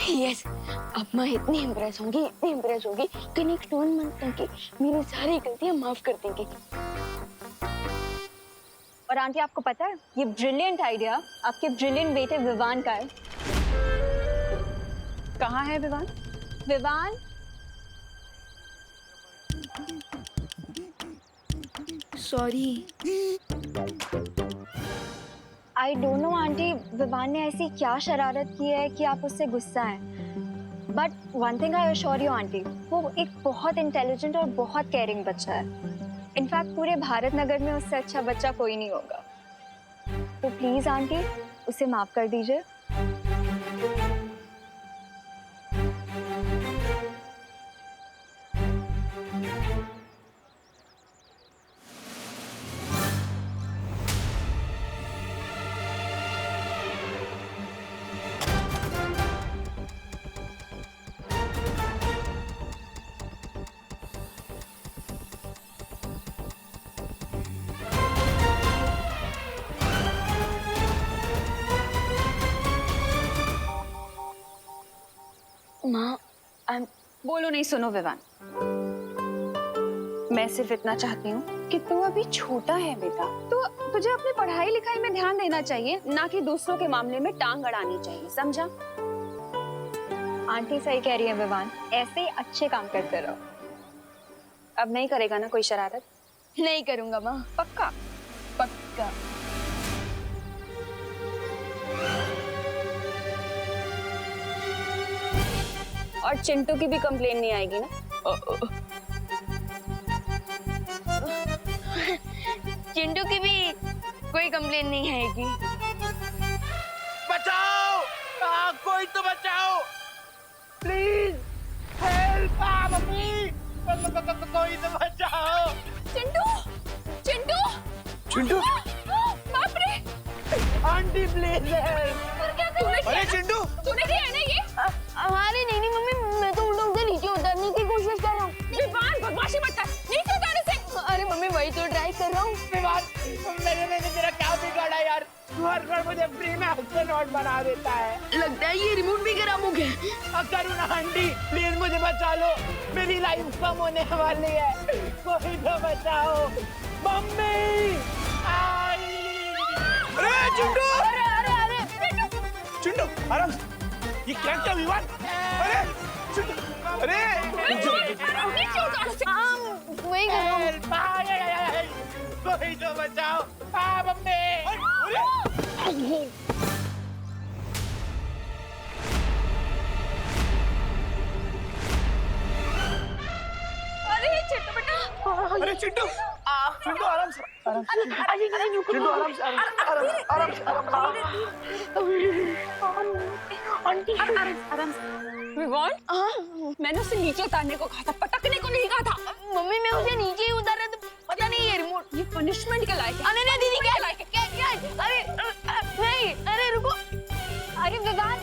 Yes, अब मैं इतनी इम्प्रेस होंगी कि नेक्स्ट 1 मंथ तक मेरी सारी गलतियां माफ कर देंगी। और आंटी आपको पता है ये ब्रिलियंट आइडिया आपके ब्रिलियंट बेटे विवान का है। कहाँ है Vivaan? Vivaan, sorry. I don't know aunty, Vivaan ने ऐसी क्या शरारत की है कि आप उससे गुस्सा हैं। But one thing I assure you aunty, वो एक बहुत इंटेलिजेंट और बहुत केयरिंग बच्चा है। इनफैक्ट पूरे भारत नगर में उससे अच्छा बच्चा कोई नहीं होगा। तो प्लीज आंटी उसे माफ कर दीजिए। माँ, बोलो नहीं। सुनो विवान, मैं सिर्फ इतना चाहती हूँ कि तू अभी छोटा है बेटा, तो तुझे अपनी पढ़ाई लिखाई में ध्यान देना चाहिए, ना कि दूसरों के मामले में टांग अड़ानी चाहिए, समझा? आंटी सही कह रही है विवान, ऐसे ही अच्छे काम करते रहो। अब नहीं करेगा ना कोई शरारत? नहीं करूंगा माँ। पक्का? पक्का। और चिंटू की भी कंप्लेन नहीं आएगी ना? चिंटू की भी कोई कंप्लेन नहीं आएगी। बचाओ! कोई तो बचाओ! Please help! मम्मी! कोई तो बचाओ! चिंटू! चिंटू! चिंटू! बाप रे! Aunty please help! क्या कर अरे चिंटू! तूने किया है ना ये? अरे नहीं मम्मी, मैं तो उल्टों से नीचे उतरने की कोशिश कर रहा हूँ। विवान बदमाशी मत कर, नीचे उतारे से। अरे मम्मी वही तो ट्राई कर रहा हूँ। मैंने तेरा क्या बिगाड़ा यार? हर मुझे फ्री में एस्ट्रोनॉट बना देता है। लगता है ये रिमोट भी खराब हो गया। करुणा आंटी प्लीज मुझे बचा लो, मेरी लाइफ कम होने वाली है, कोई तो बचाओ। मम्मी! अरे चिंटू! अरे चिंटू आराम से, ये क्या क्या विवाद? अरे चिंटू! अरे नीचे उतार से। वही कर रहा हूँ। कोई तो बचाओ। मम्मी! अरे चिंटू बेटा! अरे चिंटू! चिंटू आराम से, आराम से। चिंटू आराम से, आराम से। आराम से। विवान, मैंने उसे नीचे उतारने को कहा था, पटकने को नहीं कहा था। मम्मी मैं उसे नीचे ही उतार रहा था, पता नहीं ये रिमोट। ये पनिशमेंट के लायक है। अरे नहीं दीदी, क्या लायक है? क्या? अरे नहीं, अरे रुको। अरे विवान,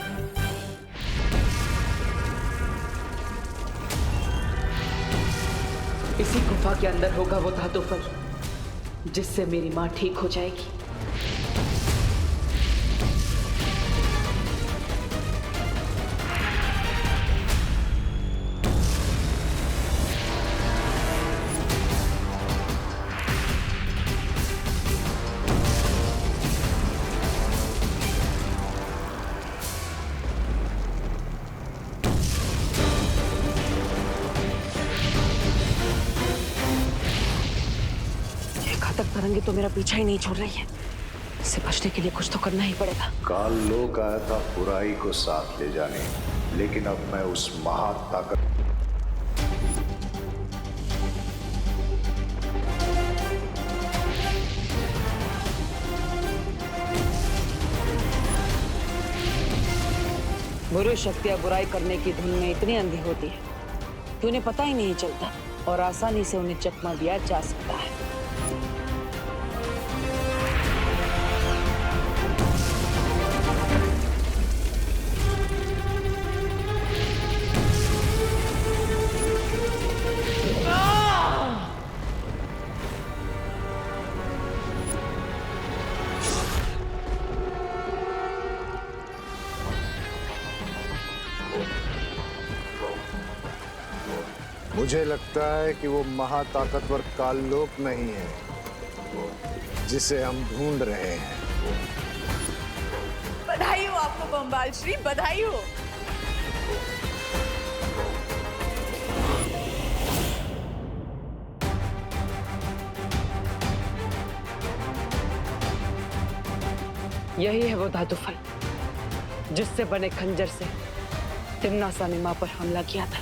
इसी गुफा के अंदर होगा वो धातु फल, जिससे मेरी माँ ठीक हो जाएगी। घातक तरंगे तो मेरा पीछा ही नहीं छोड़ रही है। इससे बचने के लिए कुछ तो करना ही पड़ेगा। काल लोक आया था बुराई को साथ ले जाने, लेकिन अब मैं उस महाताकत बुरी शक्तियां बुराई करने की धुन में इतनी अंधी होती है कि उन्हें पता ही नहीं चलता और आसानी से उन्हें चकमा दिया जा सकता है। मुझे लगता है कि वो महाताकतवर काललोक नहीं है जिसे हम ढूंढ रहे हैं। बधाई हो आपको बम्बाल श्री, बधाई हो। यही है वो धातु फल जिससे बने खंजर से तिम्नासा ने मां पर हमला किया था,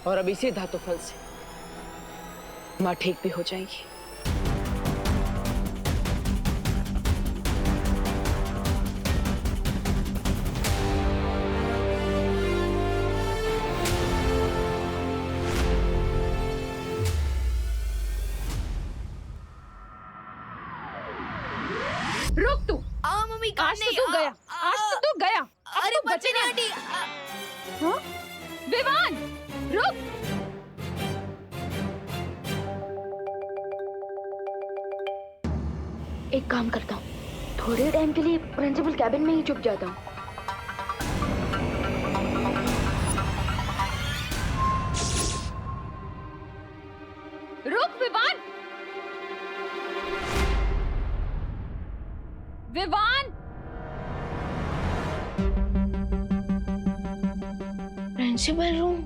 और अब इसी धातु फल से मां ठीक भी हो जाएगी। रुक तू, मम्मी आज तो तू गया, आज तो तू गया। अरे बच्चे बचेगा आंटी। हाँ? विवान, रुक। एक काम करता हूँ, थोड़े टाइम के लिए प्रिंसिपल कैबिन में ही छुप जाता हूँ। रुक विवान, विवान। Principal room.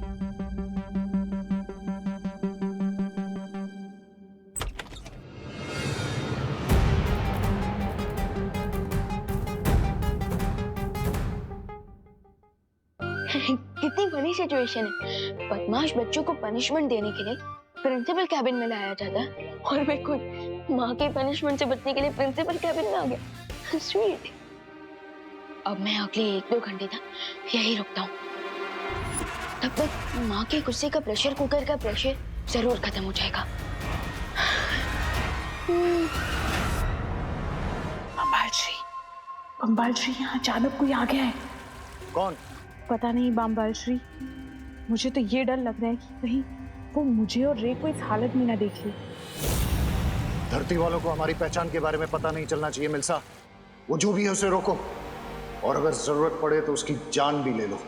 कितनी बड़ी सिचुएशन है। बदमाश बच्चों को पनिशमेंट देने के लिए प्रिंसिपल कैबिन में लाया जाता है, और मैं खुद माँ के पनिशमेंट से बचने के लिए प्रिंसिपल कैबिन में आ गया। स्वीट। अब मैं अगले 1-2 घंटे तक यही रुकता हूँ। तब तक माँ के गुस्से का प्रेशर कुकर का प्रेशर जरूर खत्म हो जाएगा। बम्बाल श्री यहाँ अचानक कोई आ गया है। कौन? पता नहीं बम्बाल श्री, मुझे तो ये डर लग रहा है कि कहीं वो मुझे और रे को इस हालत में ना देख ले। धरती वालों को हमारी पहचान के बारे में पता नहीं चलना चाहिए मिल्सा। वो जो भी है उसे रोको, और अगर जरूरत पड़े तो उसकी जान भी ले लो।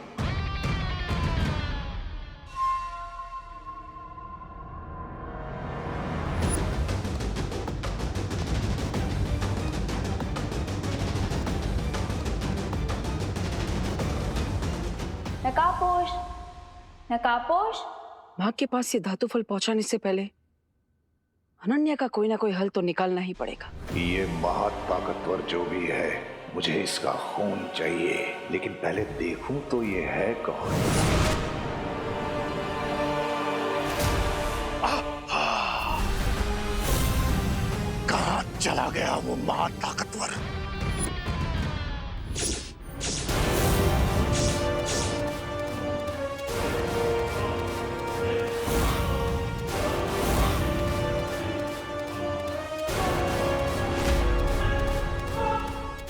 नकापोश, नकापोश। मां के पास ये धातु फल पहुंचाने से पहले अनन्या का कोई ना कोई हल तो निकालना ही पड़ेगा। ये महाताकतवर जो भी है, मुझे इसका खून चाहिए, लेकिन पहले देखूं तो ये है कौन। कहां चला गया वो महाताकतवर?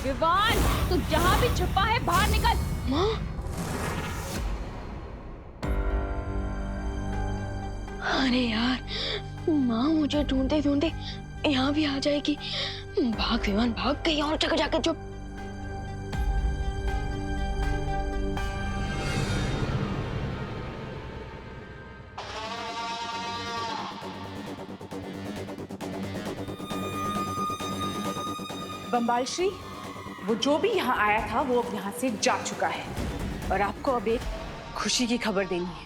विवान, तू जहाँ भी छुपा है बाहर निकल। माँ, अरे यार, माँ मुझे ढूंढते ढूंढते यहाँ भी आ जाएगी। भाग विमान भाग, कहीं और जगह जाकर चुप। बम्बाल श्री, वो जो भी यहाँ आया था वो अब यहाँ से जा चुका है, और आपको अब एक खुशी की खबर देनी है।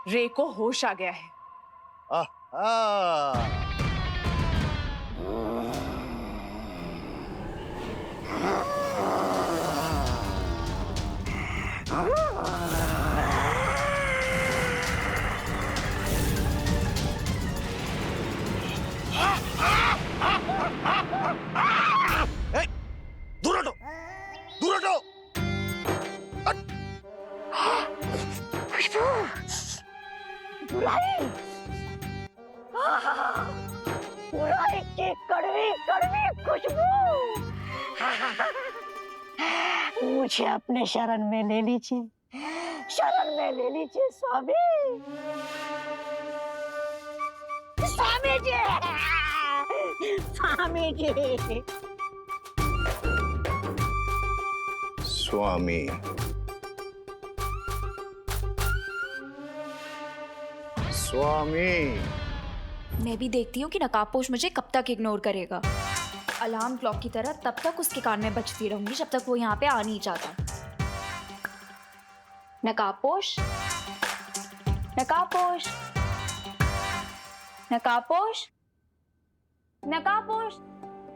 रे को होश आ गया है। दूर हटो, दूर हटो। बुराई की कड़वी कड़वी खुशबू। मुझे अपने शरण में ले लीजिए, शरण में ले लीजिए स्वामी। स्वामी जी, स्वामी जी। स्वामी, स्वामी। मैं भी देखती हूँ कि नकाबपोश मुझे कब तक इग्नोर करेगा। अलार्म क्लॉक की तरह तब तक उसके कान में बजती रहूंगी जब तक वो यहाँ पे आ नहीं जाता। नकाबपोश, नकाबपोश, नकाबपोश, नकाबपोश।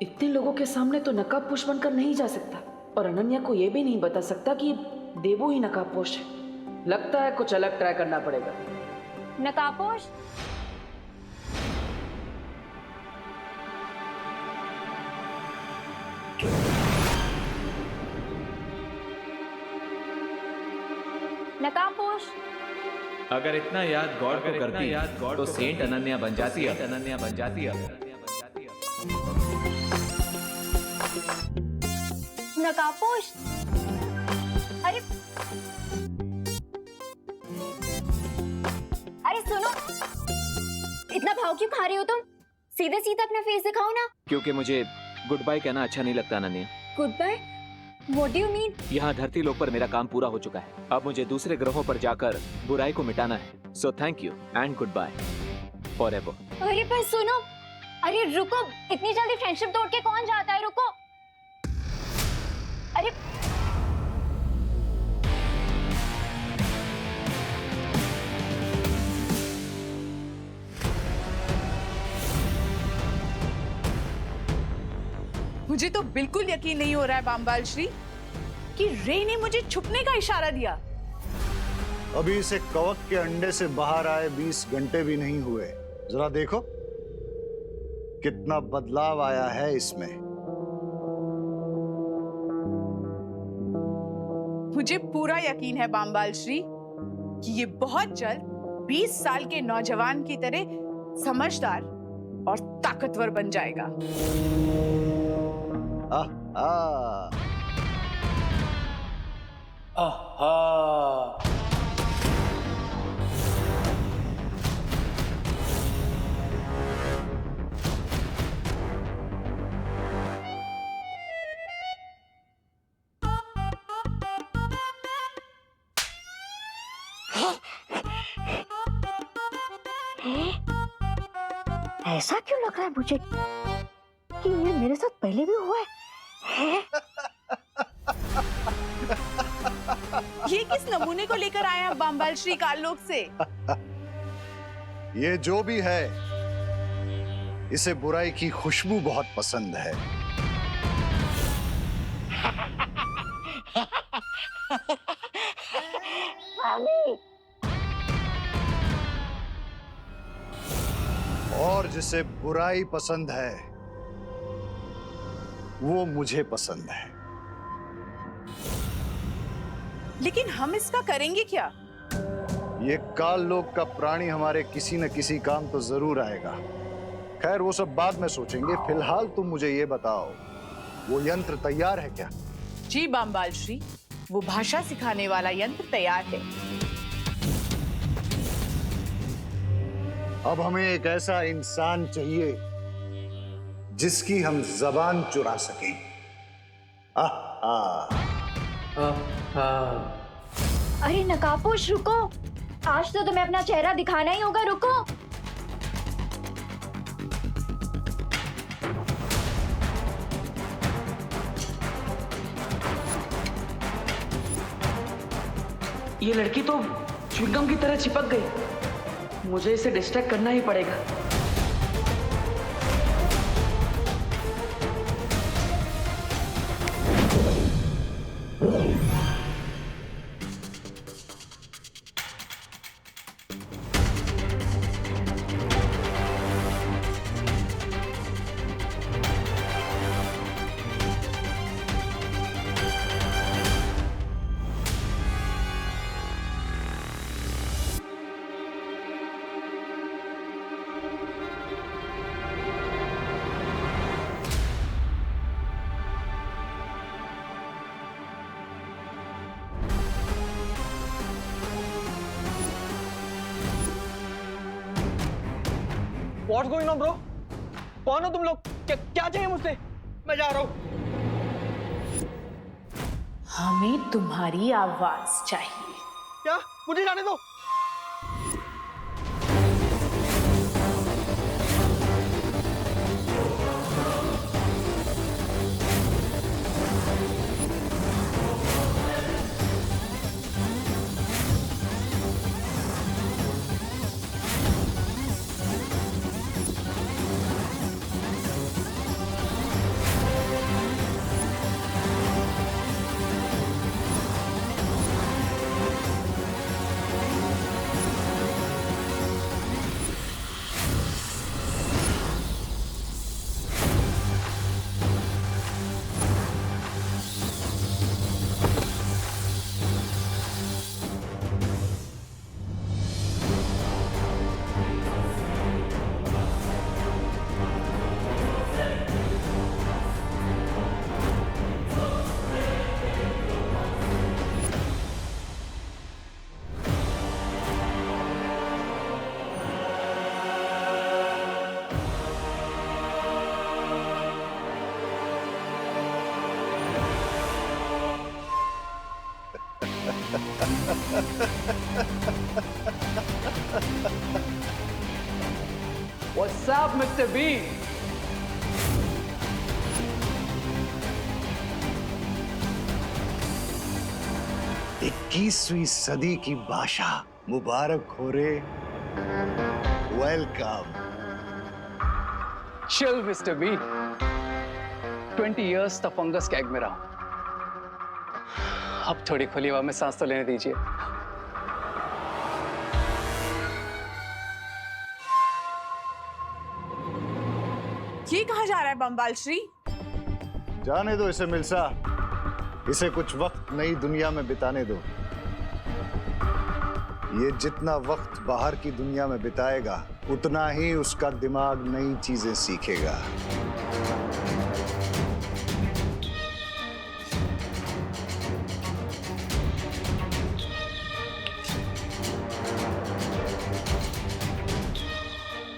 इतने लोगों के सामने तो नकाबपोश बनकर नहीं जा सकता, और अनन्या को ये भी नहीं बता सकता कि देवो ही नकाबपोश है। लगता है कुछ अलग ट्राई करना पड़ेगा। नकाबपोश, नकाबपोश। अगर इतना याद गॉड को करती तो सेंट अनन्या बन जाती है। नकाबपोश, अरे अरे सुनो, इतना भाव क्यों खा रहे हो तुम? सीधे सीधे अपना फेस दिखाओ ना। क्योंकि मुझे गुड बाय कहना अच्छा नहीं लगता Ananya. Good bye? What do you mean? यहाँ धरती लोक पर मेरा काम पूरा हो चुका है। अब मुझे दूसरे ग्रहों पर जाकर बुराई को मिटाना है। So thank you and good bye forever. अरे पर सुनो, अरे रुको, इतनी जल्दी फ्रेंडशिप तोड़ के कौन जाता है? रुको, अरे मुझे तो बिल्कुल यकीन नहीं हो रहा है बामबाल श्री कि रे ने मुझे छुपने का इशारा दिया। अभी इसे कवक के अंडे से बाहर आए 20 घंटे भी नहीं हुए। जरा देखो कितना बदलाव आया है इसमें। मुझे पूरा यकीन है बामबाल श्री कि ये बहुत जल्द 20 साल के नौजवान की तरह समझदार और ताकतवर बन जाएगा। ऐसा क्यों लग रहा है मुझे कि ये मेरे साथ पहले भी हुआ है? ये किस नमूने को लेकर आए हैं बामबाल श्री काललोक से? ये जो भी है, इसे बुराई की खुशबू बहुत पसंद है। और जिसे बुराई पसंद है वो मुझे पसंद है। लेकिन हम इसका करेंगे क्या? ये काल लोक का प्राणी हमारे किसी न किसी काम तो जरूर आएगा। खैर वो सब बाद में सोचेंगे। फिलहाल तुम मुझे ये बताओ, वो यंत्र तैयार है क्या? जी बामबाल श्री, वो भाषा सिखाने वाला यंत्र तैयार है। अब हमें एक ऐसा इंसान चाहिए जिसकी हम जबान चुरा सकें। अरे नकाबपोश रुको, आज तो तुम्हें अपना चेहरा दिखाना ही होगा। रुको, ये लड़की तो च्युइंगम की तरह चिपक गई। मुझे इसे डिस्ट्रैक्ट करना ही पड़ेगा। What's going on, bro? कौन हो तुम लोग? क्या चाहिए मुझसे? मैं जा रहा हूँ। हमें तुम्हारी आवाज चाहिए। क्या? मुझे जाने दो। What's up, Mr. Bean? इक्कीसवीं सदी की भाषा मुबारक हो रे। Welcome. Chill, Mr. B. 20 years तक फंगस कैग में रहा हूं। अब थोड़ी खुली हवा में सांस तो लेने दीजिए। ये कहाँ जा रहा है बम्बाल श्री? जाने दो इसे मिल्सा, इसे कुछ वक्त नई दुनिया में बिताने दो। ये जितना वक्त बाहर की दुनिया में बिताएगा उतना ही उसका दिमाग नई चीजें सीखेगा।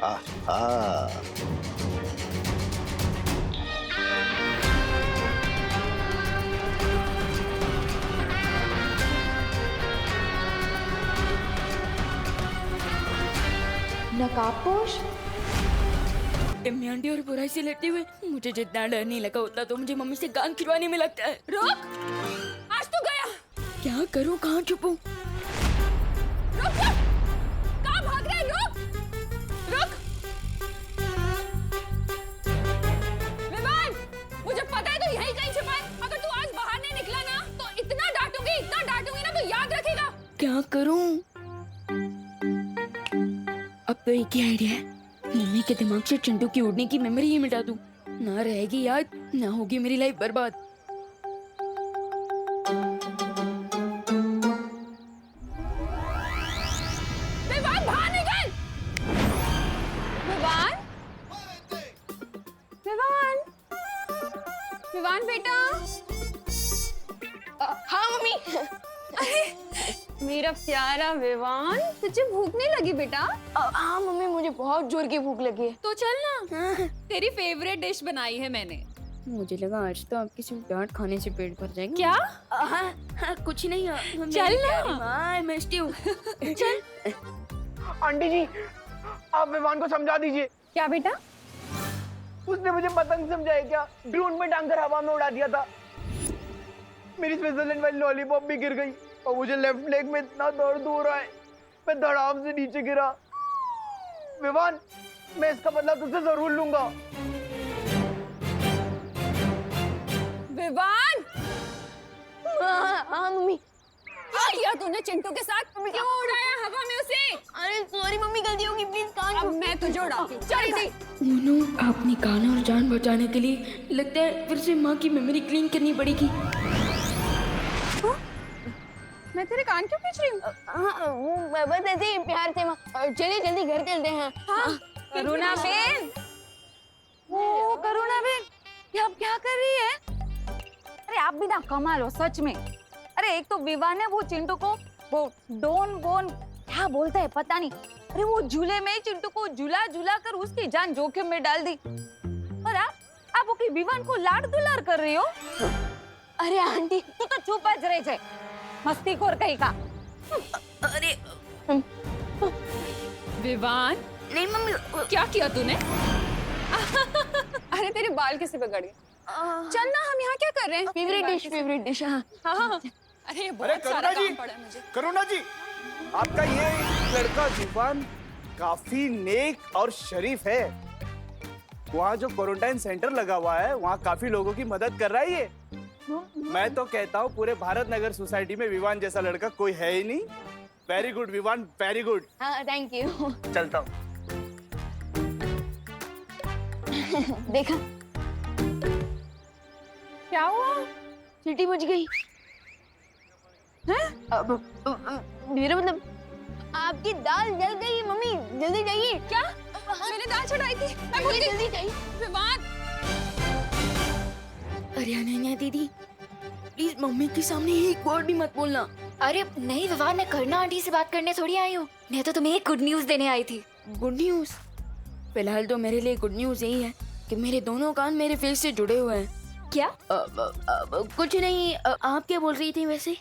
आहा। नकाबपोश? टिम्मी आंटी और बुराई से लड़ते हुए मुझे जितना डर नहीं लगा उतना तो मुझे मम्मी से कान खिलवाने में लगता है। रुक, आज तू गया। क्या करूं, कहाँ छुपूं? रुक, कहाँ भाग रहा है? रुक, रुक। विवान, मुझे पता है तू यहीं कहीं छिपा है। अगर तू आज बाहर नहीं निकला ना तो इतना डांटूंगी ना तो याद रखेगा। क्या करूं? अब तो एक ही आइडिया है, मम्मी के दिमाग से चिंटू की उड़ने की मेमोरी ही मिटा दूं। ना रहेगी याद, ना होगी मेरी लाइफ बर्बाद। विवान, बाहर निकल। विवान, विवान, विवान बेटा। हाँ मम्मी। मेरा प्यारा विवान, तुझे भूख नहीं लगी बेटा? हाँ मम्मी, मुझे बहुत जोर की भूख लगी है। तो चल ना, तेरी फेवरेट डिश बनाई है मैंने। मुझे लगा आज तो आपकी सिर्फ डांट खाने से पेट भर जाएगा। क्या? हाँ, कुछ नहीं। चल ना। हाँ, मैं मस्ती हूँ। चल। आंटी जी, आप विवान को समझा दीजिए। क्या बेटा? उसने मुझे पतंग समझाया क्या? ड्रोन में टांग कर हवा में उड़ा दिया था। मेरी स्विट्जरलैंड वाली लॉलीपॉप भी गिर गई और मुझे लेफ्ट लेग में इतना दर्द हो रहा है, मैं धड़ाम से नीचे गिरा। विवान, मैं इसका बदला तुझसे जरूर लूंगा। विवान! हाँ मम्मी। क्या किया तूने चिंटू के साथ? क्यों उड़ाया हवा में उसे? अरे सॉरी मम्मी, गलती होगी, प्लीज कान। अब मैं तुझे उड़ाती हूँ। चल दी। मोनू, अपनी कान और जान बचाने के लिए लगता है फिर से माँ की मेमोरी क्लीन करनी पड़ेगी। मैं तेरे कान क्यों खींच रही हूँ? हाँ, वो बस ऐसे ही प्यार से माँ। चलिए जल्दी घर चलते हैं। हाँ, करुणा बेन। ओ करुणा बेन, ये आप क्या कर रही है? अरे आप भी ना कमाल हो सच में। अरे एक तो विवान ने वो चिंटू को वो डोन बोन क्या बोलता है पता नहीं, अरे वो झूले में चिंटू को झूला झूला कर उसकी जान जोखिम में डाल दी। और आप ओके विवान को लाड दुलार कर रही हो। अरे आंटी तू तो चुप ज रही है, मस्तीखोर कहीं का। अरे विवान, नहीं मम्मी। क्या किया तूने? अरे तेरे बाल कैसे बिगड़ गए? चल ना, हम यहाँ क्या कर रहे हैं? Favourite dish. हाँ हाँ। अरे ये बहुत सारा काम पड़ा है मुझे। करुणा जी, आपका ये लड़का विवान काफी नेक और शरीफ है। वहाँ जो क्वारंटाइन सेंटर लगा हुआ है वहाँ काफी लोगों की मदद कर रहा है ये। मैं तो कहता हूँ पूरे भारत नगर सोसाइटी में विवान जैसा लड़का कोई है ही नहीं। Very good Vivaan, very good. हाँ, थैंक यू। चलता हूँ। देखा, क्या हुआ? सीटी बज गई। मेरा मतलब आपकी दाल जल गई मम्मी, जल्दी जाइए। क्या? मैंने दाल चढ़ाई थी। मैं भूल गई। जल्दी जाइए। विवान! अरे अनन्या दीदी, प्लीज मम्मी के सामने एक वर्ड भी मत बोलना। अरे नहीं विवान, मैं करुणा आंटी से बात करने थोड़ी आई हूँ, मैं तो तुम्हें एक गुड न्यूज देने आई थी। Good news? फिलहाल तो मेरे लिए गुड न्यूज यही है कि मेरे दोनों कान मेरे फेस से जुड़े हुए हैं। क्या? कुछ नहीं। आप क्या बोल रही थी वैसे?